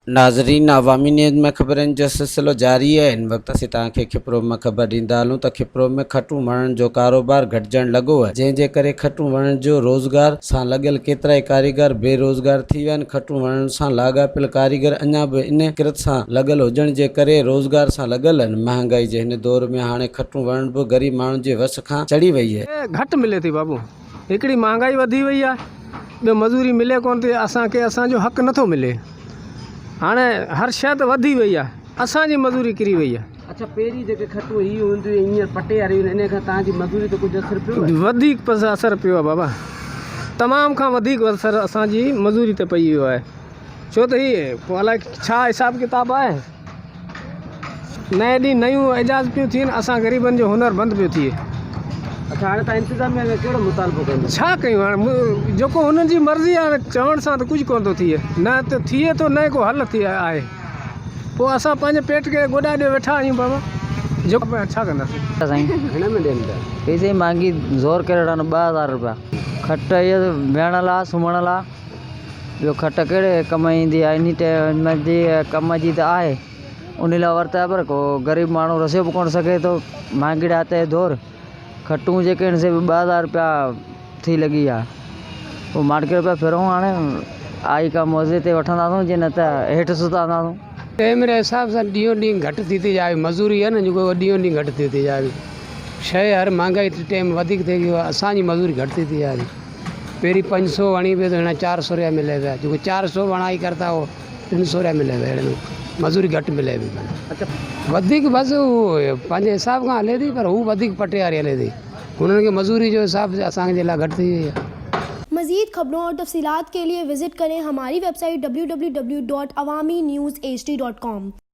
नाज़रीन, अवामी न्यूज़ में ख़बरनि जो सिलसिलो जारी है। इन वक्त असीं तव्हांखे खिपरो में ख़बर ॾींदा हलूं त खिपरो में खटूं वणनि जो कारोबार घटिजण लॻो आहे, जंहिंजे करे खटूं वणनि जो रोज़गार सां लॻियल केतिराई कारीगर बेरोज़गार थी विया आहिनि। खटूं वणनि सां लाॻापियल कारीगर अञा बि इन किरत सां लॻियल हुजण जे करे रोज़गार सां लॻियल आहिनि। महांगाई जे हिन दौर में हाणे खटूं वणनि बि ग़रीब माण्हुनि जे वस खां चढ़ी वई आहे। घटि मिले थी बाबू, हिकिड़ी महांगाई वधी वई आहे, ॿियो मज़ूरी मिले कोन थी, असांखे असांजो हक़ नथो मिले। हाणे हर शइ त वधी वई आहे, असांजी मज़ूरी किरी वई आहे। अच्छा, पहिरीं जेके खटूं हीअ हूंदियूं हींअर पटे वारियूं इन खां तव्हांजी मज़ूरी ते कुझु असरु पियो आहे? वधीक असरु पियो आहे बाबा, तमामु खां वधीक असरु असांजी मज़ूरी ते पई वियो आहे। छो त हीअ पोइ अलाए छा हिसाबु किताबु आहे, नए ॾींहुं नयूं एजाज़ पियूं थियनि, असां ग़रीबनि जो हुनर बंदि पियो थिए। अच्छा, हाणे तव्हां इंतिज़ामिया में कहिड़ो मुतालबो कंदो? छा कयूं हाणे, जेको हुननि जी मर्ज़ी आहे, चवण सां त कुझु कोन थो थिए, न त थिए थो न को हल थी आहे। पोइ असां पंहिंजे पेट खे गोॾा ॾे वेठा आहियूं बाबा, जेको छा कंदासीं। हिन में ॾियनि था पैसे मांगी ज़ोर करे 2000 रुपया खट इहो वेहण लाइ सुम्हण लाइ। ॿियो खट कहिड़े कम ईंदी आहे, इन टाइम जी कम जी त आहे, उन लाइ वरिता पर को ग़रीब माण्हू रसियो बि कोन सघे थो। महांगी राति दौर खटूं जेके आहिनि से 2000 रुपया थी लॻी आहे। पोइ मार्केट पिया फिरूं, हाणे आई का मौज़े ते वठंदासीं, जे न त हेठि सुतांदासीं। टाइम जे हिसाब सां ॾींहों ॾींहुं घटि थी थी जाए मज़ूरी आहे न, जेको ॾींहों ॾींहुं घटि थी थी जाए शइ, हर महांगाई टाइम वधीक थी वियो आहे, असांजी मज़ूरी घटि थी थी जाए। पहिरीं 500 वणी पियो त हाणे 400 रुपया मिले पिया, जेको 400 वणाई करता हो 300 रुपया मिले पिया, अहिड़े मज़ूरी घटि मिले पई। अच्छा, वधीक बसि उहो पंहिंजे हिसाब खां हले थी, पर हू वधीक पटे वारी हले थी, उन्हनि खे मज़ूरी जो हिसाब असांजे लाइ घटि थी वई आहे। मज़ीद खबरों और तफसीलात के लिए विजिट करें हमारी वेबसाइट www.awamiNewsHD.com।